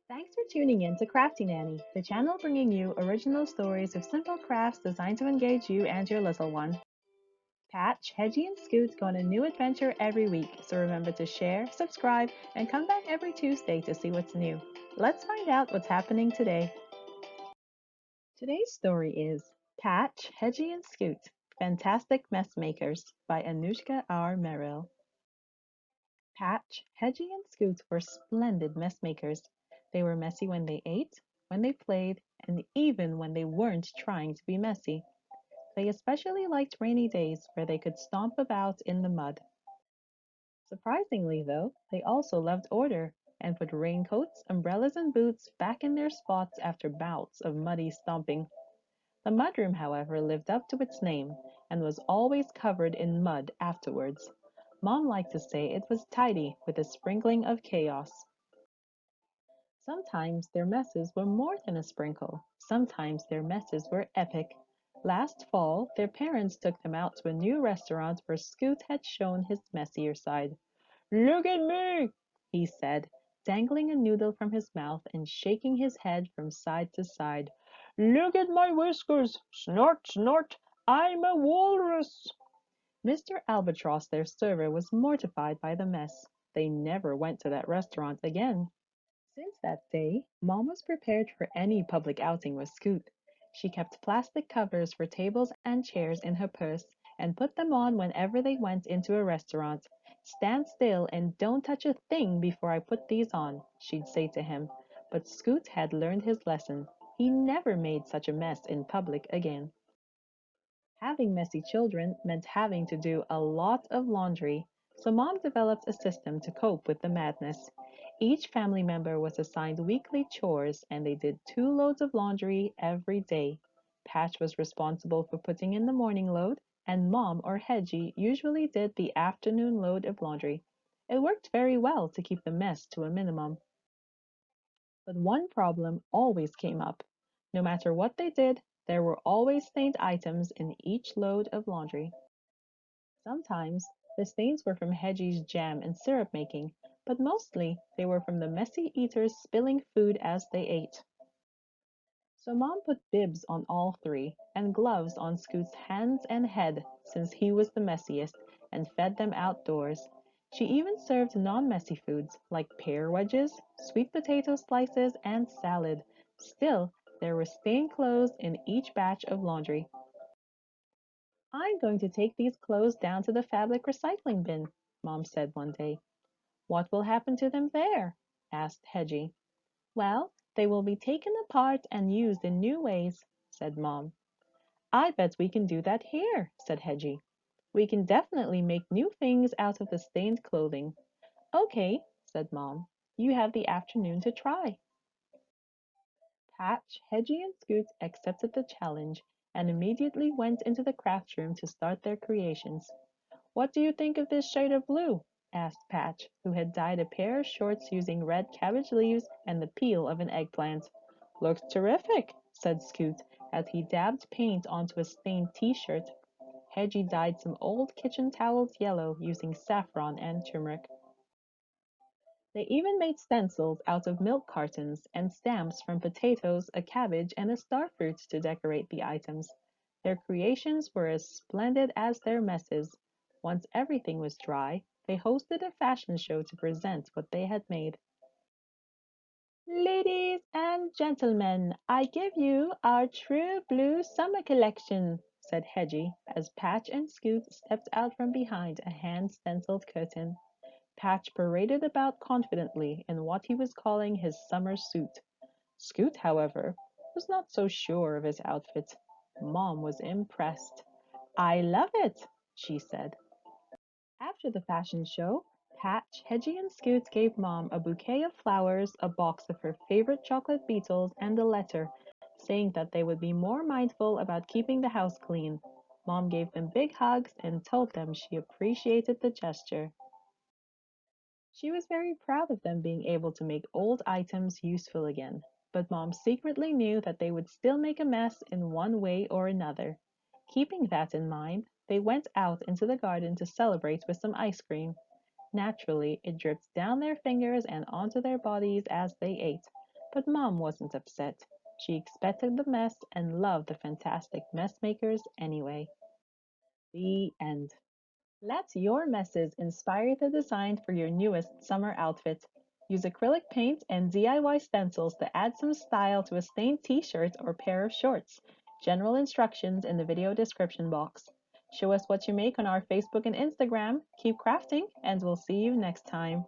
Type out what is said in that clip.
Thanks for tuning in to Crafty Nanny, the channel bringing you original stories of simple crafts designed to engage you and your little one. Patch, Hedgy, and Scoot go on a new adventure every week, so remember to share, subscribe, and come back every Tuesday to see what's new. Let's find out what's happening today. Today's story is Patch, Hedgy, and Scoot, Fantastic Mess Makers by Anushka R. Merrill. Patch, Hedgy, and Scoot were splendid mess makers. They were messy when they ate, when they played, and even when they weren't trying to be messy. They especially liked rainy days where they could stomp about in the mud. Surprisingly, though, they also loved order and put raincoats, umbrellas, and boots back in their spots after bouts of muddy stomping. The mudroom, however, lived up to its name and was always covered in mud afterwards. Mom liked to say it was tidy with a sprinkling of chaos. Sometimes their messes were more than a sprinkle. Sometimes their messes were epic. Last fall, their parents took them out to a new restaurant where Scoot had shown his messier side. "Look at me!" he said, dangling a noodle from his mouth and shaking his head from side to side. "Look at my whiskers! Snort, snort! I'm a walrus!" Mr. Albatross, their server, was mortified by the mess. They never went to that restaurant again. Since that day, Mom was prepared for any public outing with Scoot. She kept plastic covers for tables and chairs in her purse and put them on whenever they went into a restaurant. "Stand still and don't touch a thing before I put these on," she'd say to him. But Scoot had learned his lesson. He never made such a mess in public again. Having messy children meant having to do a lot of laundry, so Mom developed a system to cope with the madness. Each family member was assigned weekly chores and they did 2 loads of laundry every day. Patch was responsible for putting in the morning load, and Mom or Hedgie usually did the afternoon load of laundry. It worked very well to keep the mess to a minimum. But one problem always came up. No matter what they did, there were always stained items in each load of laundry. Sometimes the stains were from Hedgie's jam and syrup making, but mostly they were from the messy eaters spilling food as they ate. So Mom put bibs on all three, and gloves on Scoot's hands and head, since he was the messiest, and fed them outdoors. She even served non-messy foods like pear wedges, sweet potato slices, and salad. Still, there were stained clothes in each batch of laundry. "I'm going to take these clothes down to the fabric recycling bin," Mom said one day. "What will happen to them there?" asked Hedgie. "Well, they will be taken apart and used in new ways," said Mom. "I bet we can do that here," said Hedgie. "We can definitely make new things out of the stained clothing." "Okay," said Mom. "You have the afternoon to try." Patch, Hedgie, and Scoot accepted the challenge and immediately went into the craft room to start their creations. "What do you think of this shade of blue?" asked Patch, who had dyed a pair of shorts using red cabbage leaves and the peel of an eggplant. "Looks terrific," said Scoot, as he dabbed paint onto a stained t-shirt. Hedgie dyed some old kitchen towels yellow using saffron and turmeric. They even made stencils out of milk cartons and stamps from potatoes, a cabbage, and a starfruit to decorate the items. Their creations were as splendid as their messes. Once everything was dry, they hosted a fashion show to present what they had made. "Ladies and gentlemen, I give you our True Blue Summer Collection," said Hedgie, as Patch and Scoot stepped out from behind a hand-stenciled curtain. Patch paraded about confidently in what he was calling his summer suit. Scoot, however, was not so sure of his outfit. Mom was impressed. "I love it," she said. After the fashion show, Patch, Hedgie, and Scoot gave Mom a bouquet of flowers, a box of her favorite chocolate beetles, and a letter, saying that they would be more mindful about keeping the house clean. Mom gave them big hugs and told them she appreciated the gesture. She was very proud of them being able to make old items useful again, but Mom secretly knew that they would still make a mess in one way or another. Keeping that in mind, they went out into the garden to celebrate with some ice cream. Naturally, it dripped down their fingers and onto their bodies as they ate. But Mom wasn't upset. She expected the mess and loved the fantastic mess makers anyway. The end. Let your messes inspire the design for your newest summer outfit. Use acrylic paint and DIY stencils to add some style to a stained t-shirt or pair of shorts. General instructions in the video description box. Show us what you make on our Facebook and Instagram. Keep crafting, and we'll see you next time.